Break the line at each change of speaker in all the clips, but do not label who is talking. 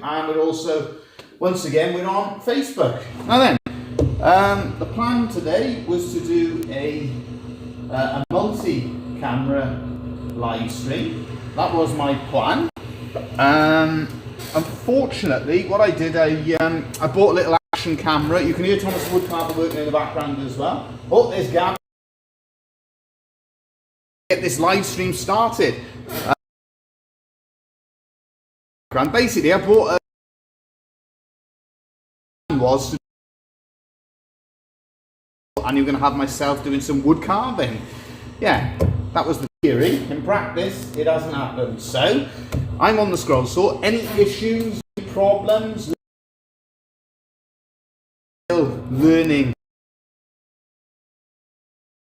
and we're also, once again, we're on Facebook. Now then, the plan today was to do a multi-camera live stream. That was my plan. Unfortunately, what I did, I bought a little action camera. You can hear Thomas Woodcarver working in the background as well. Oh, there's Gavin. Get this live stream started. Basically, I bought and you're going to have myself doing some wood carving. Yeah, that was the theory. In practice, it hasn't happened. So, I'm on the scroll saw. Any issues, problems? Still learning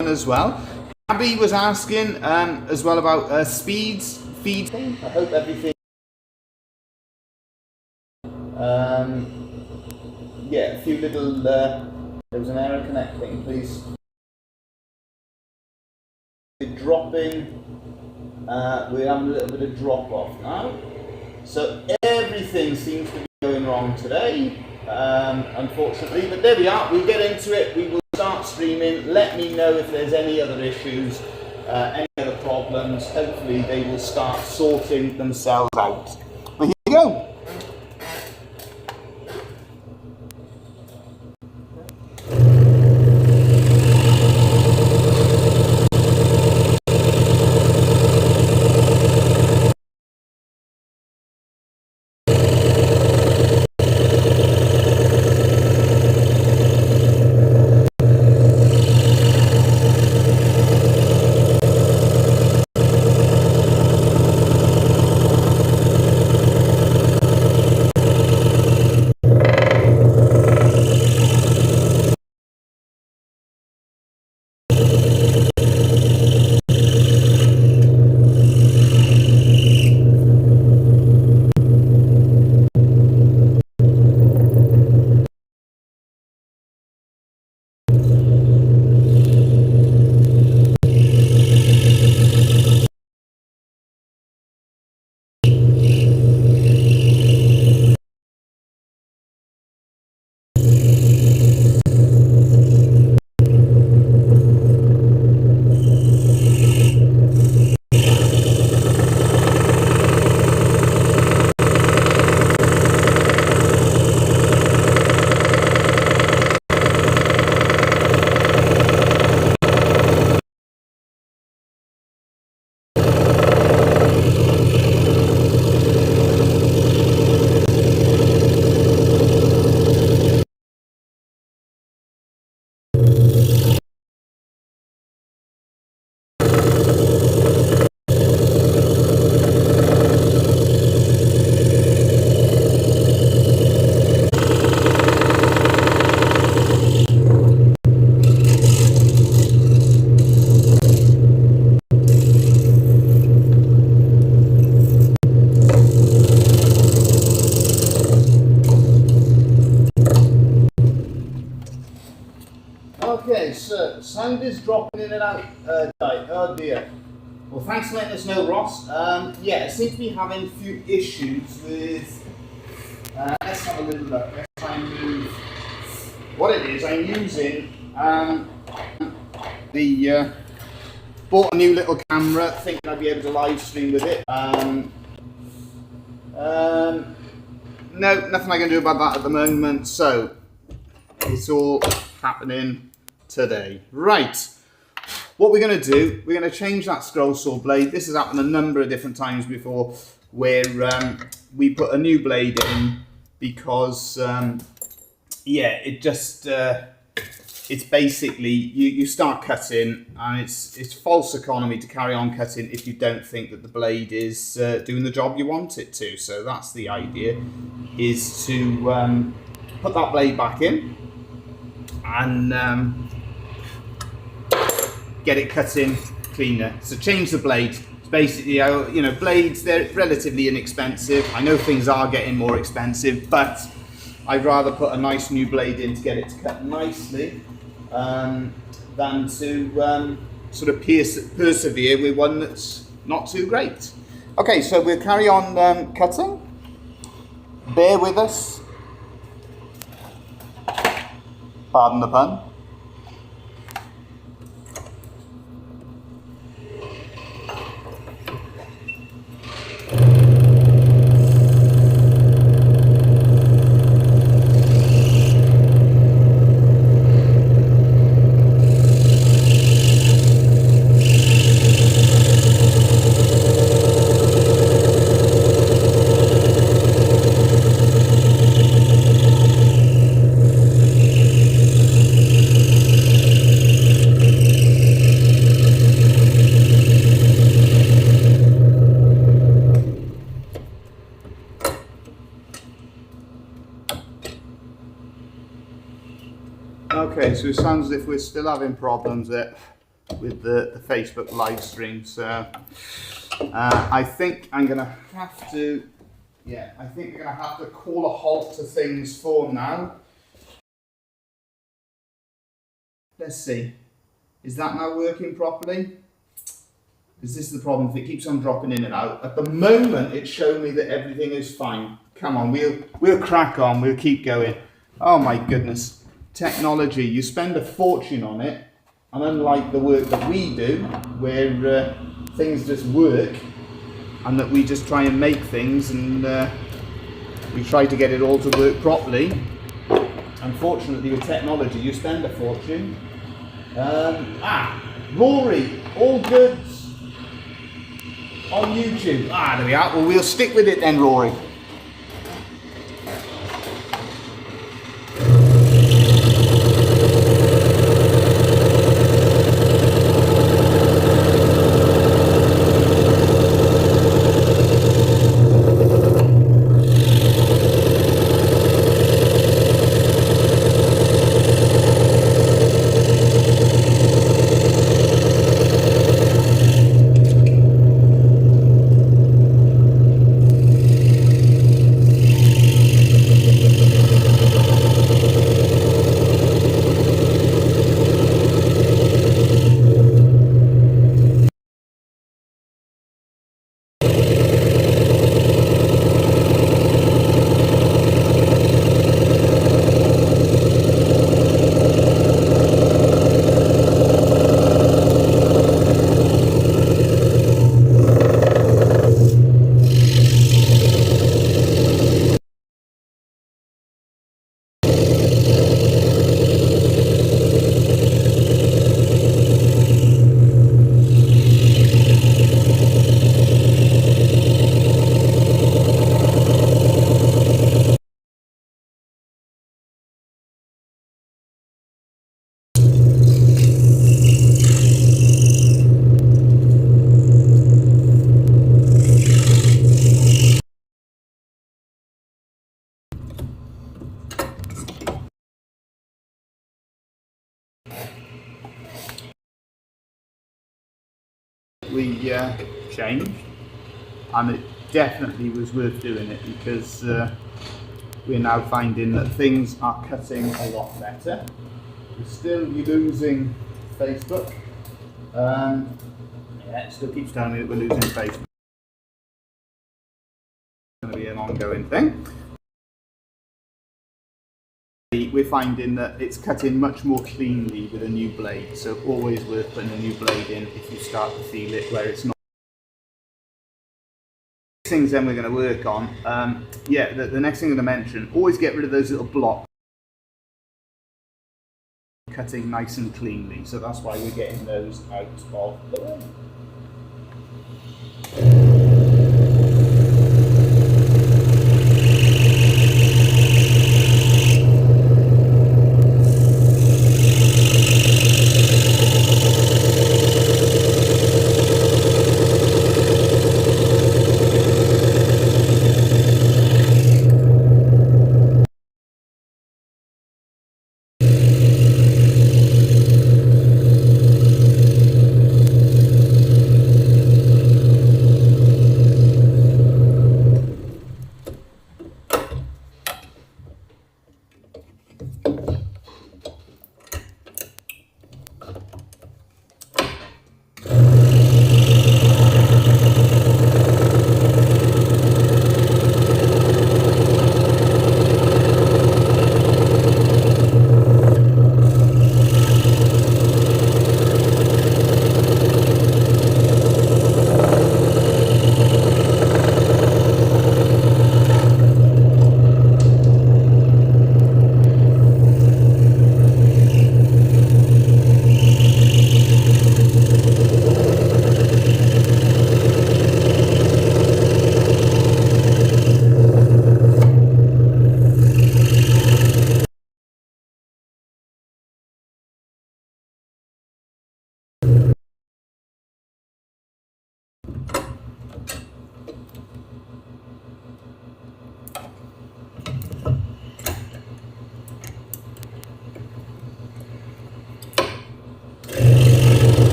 as well. Abby was asking as well about speeds, feeding. I hope everything. Yeah, a few little. There was an error connecting. Please. Dropping. We're having a little bit of drop off now. So everything seems to be going wrong today, unfortunately. But there we are. We'll get into it. We will start streaming. Let me know if there's any other issues, any other problems. Hopefully they will start sorting themselves out. But here we go. Okay, so sound is dropping in and out. Oh dear. Well, thanks for letting us know, Ross. Yeah, it seems to be having a few issues with. Let's have a little look. Let's try and move. What it is, I'm using bought a new little camera, thinking I'd be able to live stream with it. No, nothing I can do about that at the moment. So it's all happening today. Right, what we're going to do, we're going to change that scroll saw blade. This has happened a number of different times before, where we put a new blade in because yeah, it just it's basically you start cutting and it's false economy to carry on cutting if you don't think that the blade is doing the job you want it to. So that's the idea, is to put that blade back in and get it cut in cleaner. So change the blade. It's basically, you know, blades, they're relatively inexpensive. I know things are getting more expensive, but I'd rather put a nice new blade in to get it to cut nicely than to sort of persevere with one that's not too great. Okay, so we'll carry on cutting. bear with us. Pardon the pun. Okay, so it sounds as if we're still having problems with the Facebook live stream. So I think I'm going to have to, I think we're going to have to call a halt to things for now. Let's see. Is that now working properly? Because this is the problem, if it keeps on dropping in and out. At the moment, it's showing me that everything is fine. Come on, we'll crack on, we'll keep going. Oh my goodness. Technology, you spend a fortune on it, and unlike the work that we do, where things just work, and that we just try and make things, and we try to get it all to work properly. Unfortunately, with technology, you spend a fortune. Rory, all goods on YouTube. There we are. Well, we'll stick with it then, Rory. We changed, and it definitely was worth doing it, because we're now finding that things are cutting a lot better. We're still losing Facebook. It still keeps telling me that we're losing Facebook. It's going to be an ongoing thing. We're finding that it's cutting much more cleanly with a new blade, so always worth putting a new blade in if you start to feel it where it's not. Things then we're going to work on. The next thing I'm going to mention, always get rid of those little blocks. Cutting nice and cleanly, so that's why we're getting those out of the way.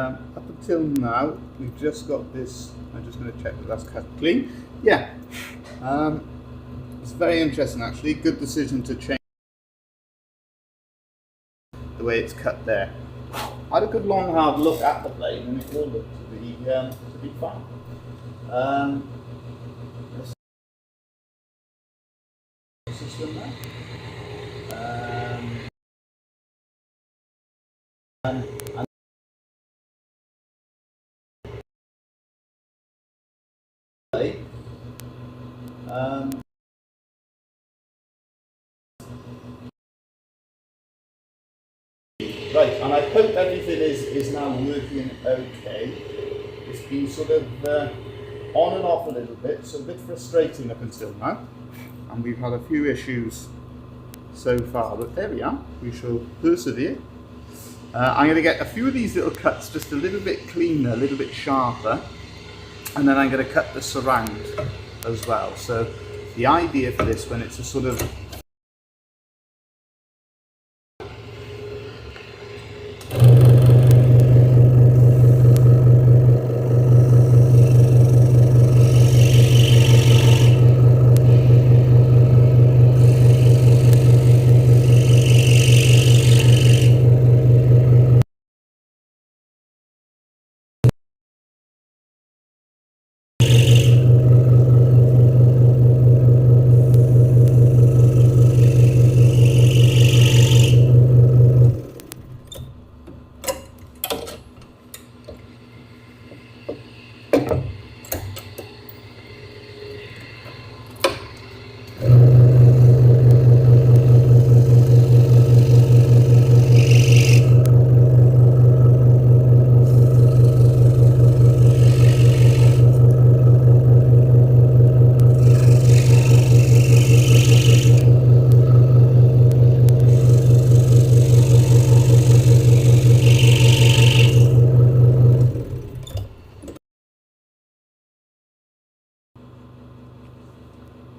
Up until now, we've just got this. I'm just going to check that that's cut clean. Yeah, it's very interesting actually. Good decision to change the way it's cut there. I had a good long hard look at the blade and it all looked to be fine. System there. And right, and I hope everything is now working okay. It's been sort of on and off a little bit, so a bit frustrating up until now. And we've had a few issues so far, but there we are. We shall persevere. I'm going to get a few of these little cuts just a little bit cleaner, a little bit sharper, and then I'm going to cut the surround as well. So the idea for this, when it's a sort of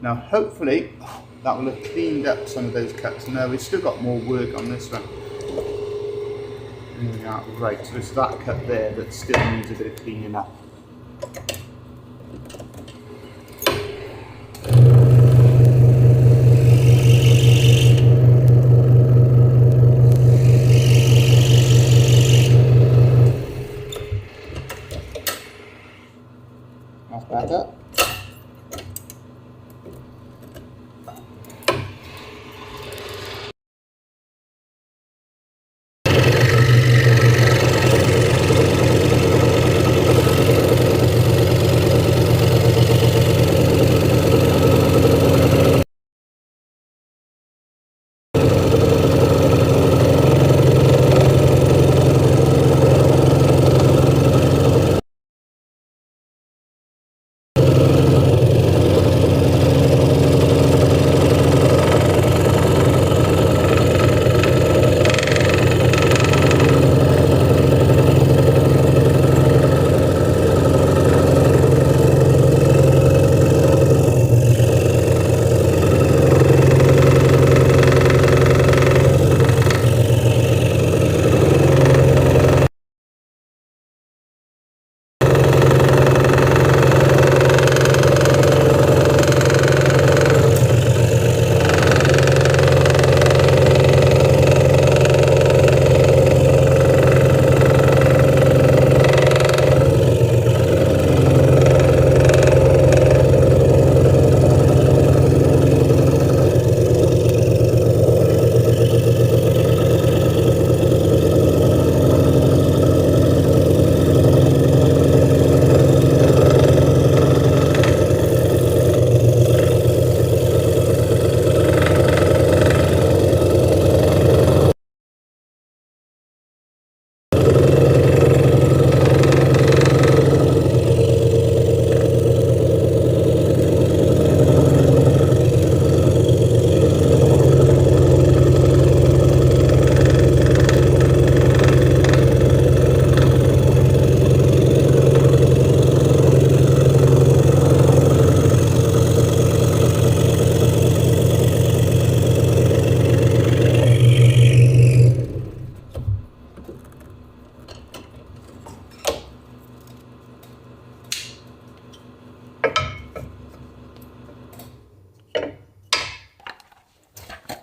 now, hopefully that will have cleaned up some of those cuts. No, we've still got more work on this one. There we are. Right, so it's that cut there that still needs a bit of cleaning up. That's better.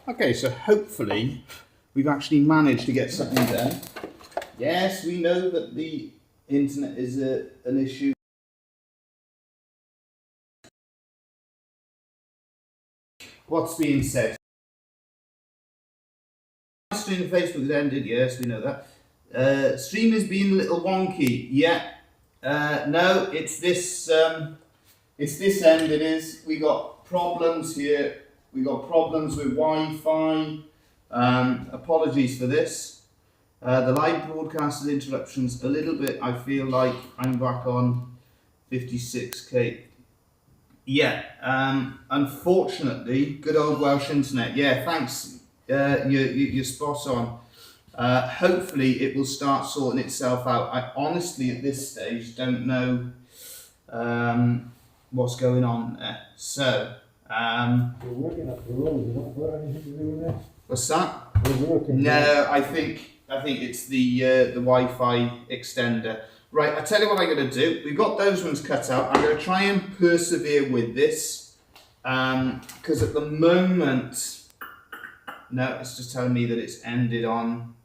Okay, so hopefully we've actually managed to get something done. Yes, we know that the internet is an issue. What's being said? Stream Facebook has ended, yes, we know that. Stream is being a little wonky, yeah. No, it's this end it is. We got problems here. We got problems with Wi-Fi. Apologies for this. The live broadcast interruptions a little bit. I feel like I'm back on 56k. Yeah, unfortunately, good old Welsh internet. Yeah, thanks. You're spot on. Hopefully it will start sorting itself out. I honestly at this stage don't know what's going on there. So,
You're working up the road, you've not got anything to do with this?
what's that?
You're working.
No, I think it's the Wi-Fi extender. Right, I tell you what I'm going to do. We've got those ones cut out. I'm going to try and persevere with this because at the moment, no, it's just telling me that it's ended on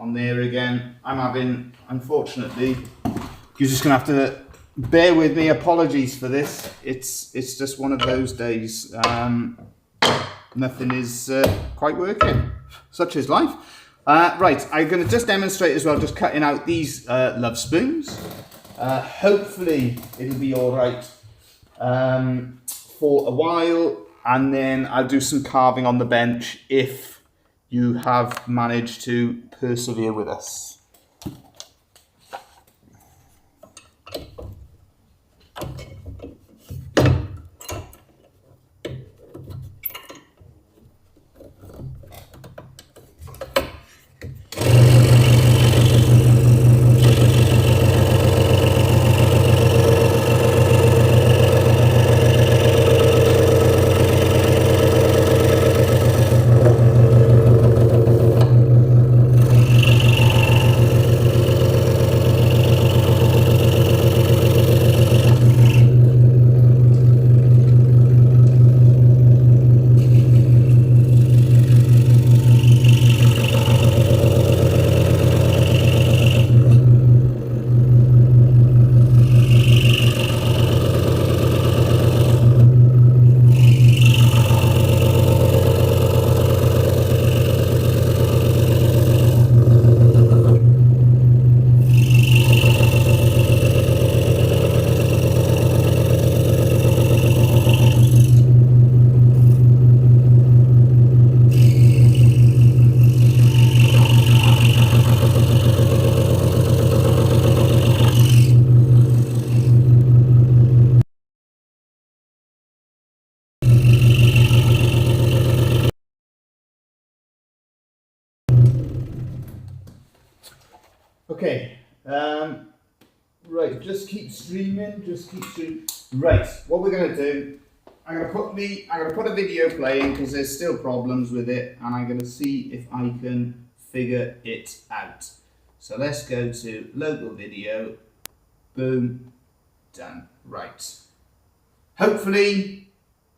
there again. I'm having, unfortunately, you're just going to have to bear with me. Apologies for this. It's just one of those days. Nothing is quite working. Such is life. Right, I'm going to just demonstrate as well, just cutting out these love spoons. Hopefully it'll be all right for a while, and then I'll do some carving on the bench if you have managed to persevere with us. Okay, right, just keep streaming, Right, what we're going to do, I'm going to put a video playing because there's still problems with it, and I'm going to see if I can figure it out. So let's go to local video, boom, done. Right. Hopefully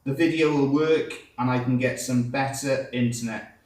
the video will work and I can get some better internet.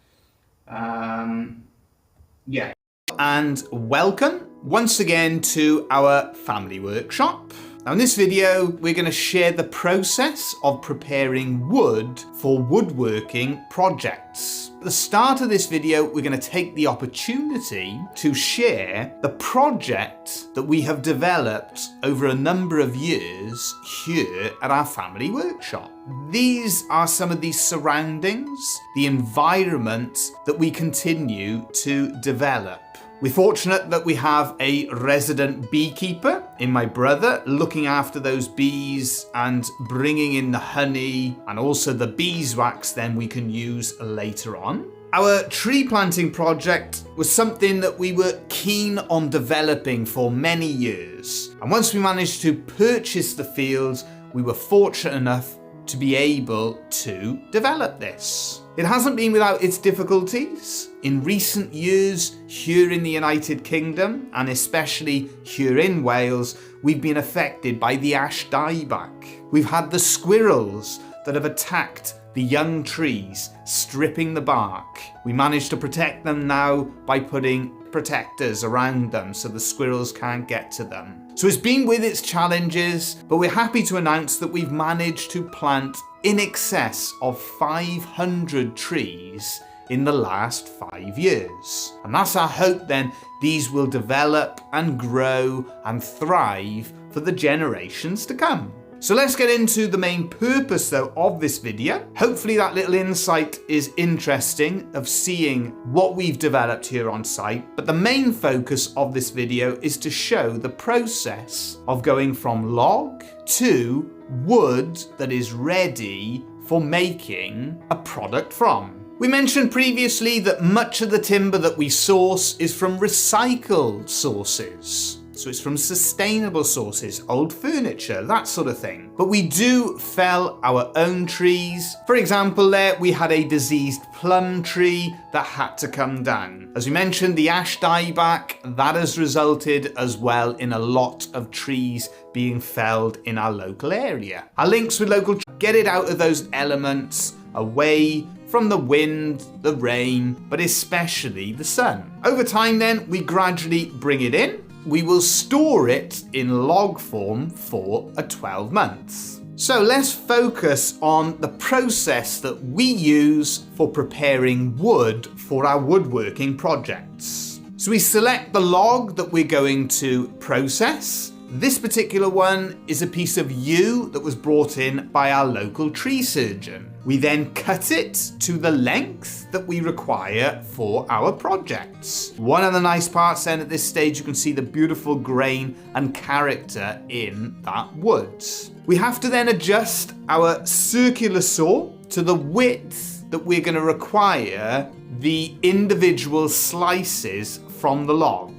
Yeah. And welcome once again to our family workshop. Now in this video, we're going to share the process of preparing wood for woodworking projects. At the start of this video, we're going to take the opportunity to share the project that we have developed over a number of years here at our family workshop. These are some of the surroundings, the environment that we continue to develop. We're fortunate that we have a resident beekeeper in my brother looking after those bees and bringing in the honey and also the beeswax then we can use later on. Our tree planting project was something that we were keen on developing for many years. And once we managed to purchase the fields, we were fortunate enough to be able to develop this. It hasn't been without its difficulties. In recent years, here in the United Kingdom, and especially here in Wales, we've been affected by the ash dieback. We've had the squirrels that have attacked the young trees, stripping the bark. We managed to protect them now by putting protectors around them so the squirrels can't get to them. So it's been with its challenges, but we're happy to announce that we've managed to plant in excess of 500 trees in the last 5 years. And that's our hope then, these will develop and grow and thrive for the generations to come. So let's get into the main purpose though of this video. Hopefully that little insight is interesting of seeing what we've developed here on site. But the main focus of this video is to show the process of going from log to wood that is ready for making a product from. We mentioned previously that much of the timber that we source is from recycled sources. So it's from sustainable sources, old furniture, that sort of thing. But we do fell our own trees. For example, there we had a diseased plum tree that had to come down. As we mentioned, the ash dieback, that has resulted as well in a lot of trees being felled in our local area. Our links with local get it out of those elements, away from the wind, the rain, but especially the sun. Over time then, we gradually bring it in. We will store it in log form for 12 months. So let's focus on the process that we use for preparing wood for our woodworking projects. So we select the log that we're going to process. This particular one is a piece of yew that was brought in by our local tree surgeon. We then cut it to the length that we require for our projects. One of the nice parts then at this stage, you can see the beautiful grain and character in that wood. We have to then adjust our circular saw to the width that we're going to require the individual slices from the log.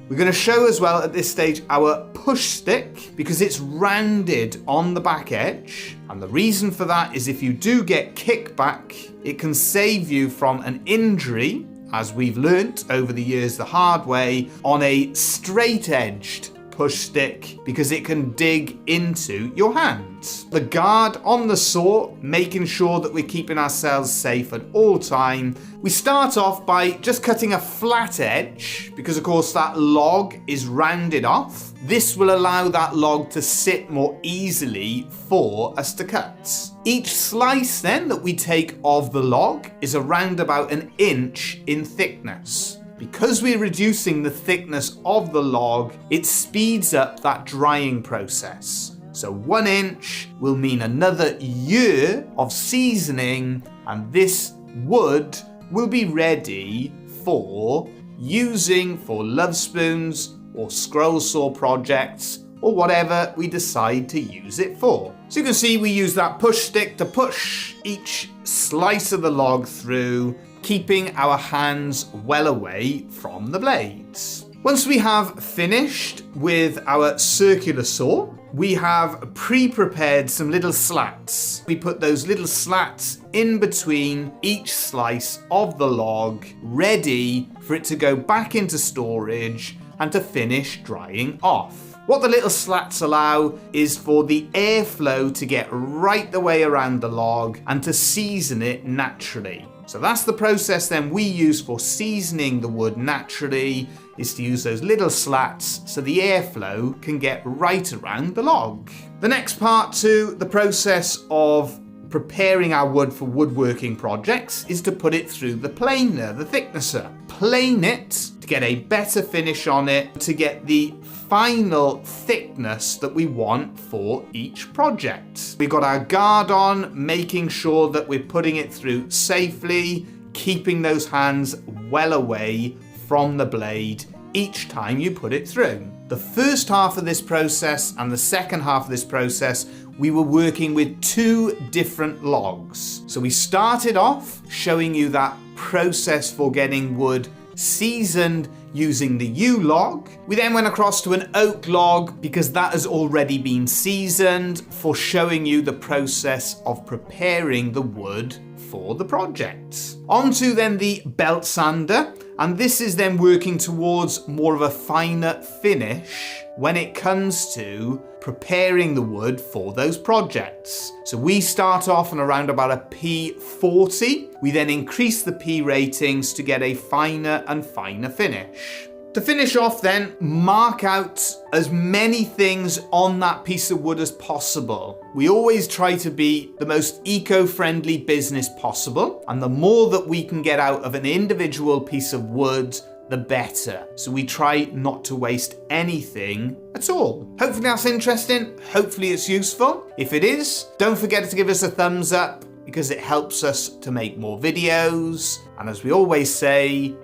We're going to show as well at this stage our push stick because it's rounded on the back edge. And the reason for that is if you do get kickback, it can save you from an injury, as we've learnt over the years the hard way, on a straight-edged push stick because it can dig into your hand. The guard on the saw, making sure that we're keeping ourselves safe at all time. We start off by just cutting a flat edge because of course that log is rounded off. This will allow that log to sit more easily for us to cut. Each slice then that we take of the log is around about 1 inch in thickness. Because we're reducing the thickness of the log, it speeds up that drying process. So 1 inch will mean another year of seasoning, and this wood will be ready for using for Lovespoons or scroll saw projects or whatever we decide to use it for. So you can see we use that push stick to push each slice of the log through, keeping our hands well away from the blades. Once we have finished with our circular saw, we have pre-prepared some little slats. We put those little slats in between each slice of the log, ready for it to go back into storage and to finish drying off. What the little slats allow is for the airflow to get right the way around the log and to season it naturally. So that's the process then we use for seasoning the wood naturally, is to use those little slats so the airflow can get right around the log. The next part to the process of preparing our wood for woodworking projects is to put it through the planer, the thicknesser. Plane it to get a better finish on it, to get the final thickness that we want for each project. We've got our guard on, making sure that we're putting it through safely, keeping those hands well away from the blade each time you put it through. The first half of this process and the second half of this process, we were working with 2 different logs. So we started off showing you that process for getting wood seasoned using the yew log. We then went across to an oak log because that has already been seasoned, for showing you the process of preparing the wood for the project. Onto then the belt sander, and this is then working towards more of a finer finish when it comes to preparing the wood for those projects. So we start off on around about a P40. We then increase the P ratings to get a finer and finer finish. To finish off then, mark out as many things on that piece of wood as possible. We always try to be the most eco-friendly business possible, and the more that we can get out of an individual piece of wood, the better. So we try not to waste anything at all. Hopefully that's interesting. Hopefully it's useful. If it is, don't forget to give us a thumbs up because it helps us to make more videos. And as we always say,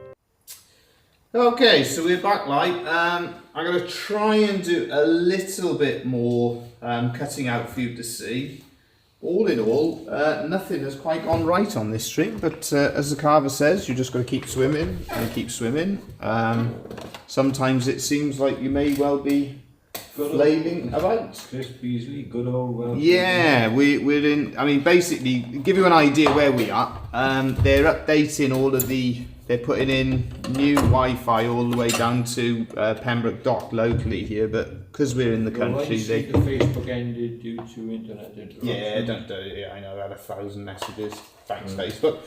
okay, so we're back live. I'm going to try and do a little bit more cutting out for you to see. All in all, nothing has quite gone right on this string, but as the carver says, you just got to keep swimming and keep swimming. Sometimes it seems like you may well be flailing about.
Chris Beasley, good old well.
Yeah, we're in, I mean, basically, give you an idea where we are. They're updating all of the, they're putting in new Wi-Fi all the way down to Pembroke Dock locally here, but because we're in the country,
the Facebook ended due to internet interruption.
Yeah, don't do it. Yeah, I know, I had 1,000 messages. Thanks, Facebook.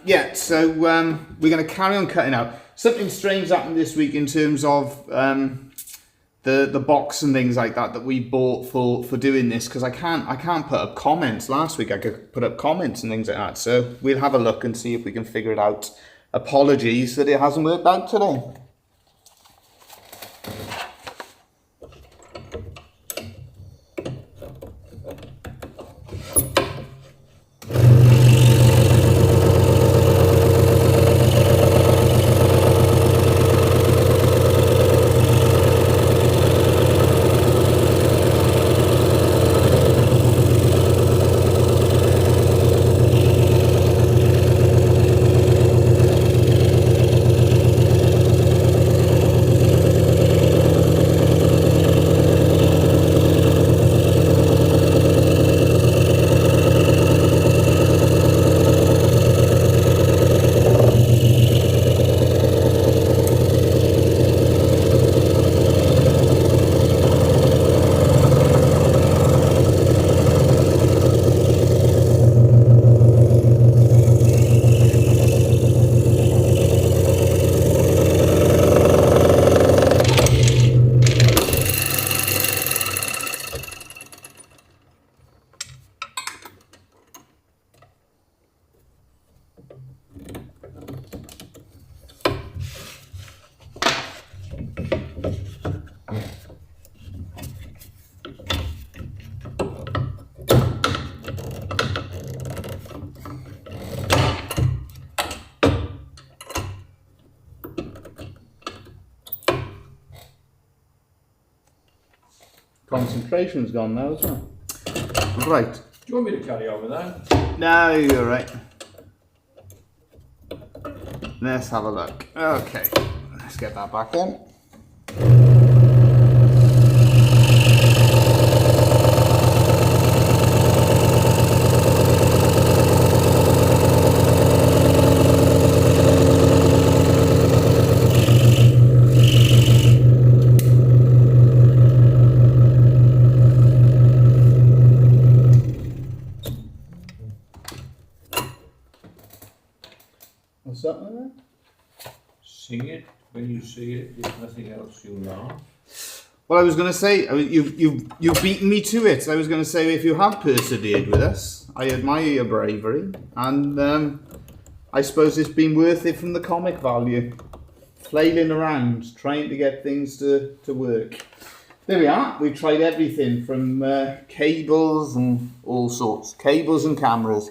Yeah, so we're going to carry on cutting out. Something strange happened this week in terms of the box and things like that we bought for doing this, because I can't put up comments. Last week I could put up comments and things like that. So we'll have a look and see if we can figure it out. Apologies that it hasn't worked out today. Concentration's gone now as well. Right.
Do you want me to carry on with that?
No, you're right. Let's have a look. Okay, let's get that back on. What's that like that?
Sing it. When you see it, if nothing else, you'll laugh.
Well, I was going to say, I mean, you've beaten me to it. I was going to say, if you have persevered with us, I admire your bravery, and I suppose it's been worth it from the comic value. Flailing around, trying to get things to work. There we are. We've tried everything from cables and all sorts. Cables and cameras.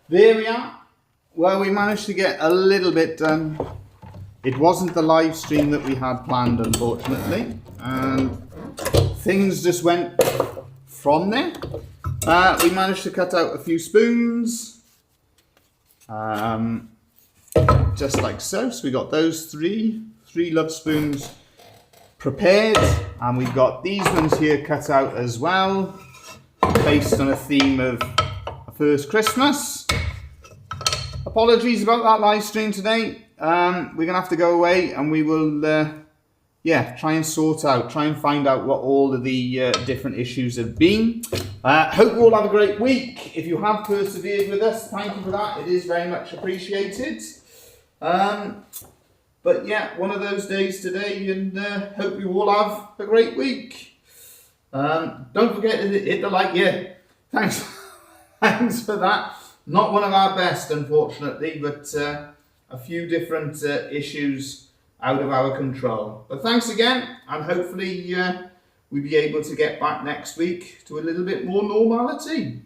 There we are. Well, we managed to get a little bit done. It wasn't the live stream that we had planned, unfortunately, and things just went from there. We managed to cut out a few spoons, just like so. So we got those three love spoons prepared, and we've got these ones here cut out as well, based on a theme of First Christmas. Apologies about that live stream today. We're gonna have to go away, and we will try and find out what all of the different issues have been. Hope you all have a great week. If you have persevered with us, thank you for that. It is very much appreciated. But yeah, one of those days today, and hope you all have a great week. Don't forget to hit the like. Yeah, thanks for that. Not one of our best, unfortunately, but a few different issues out of our control. But thanks again, and hopefully we'll be able to get back next week to a little bit more normality.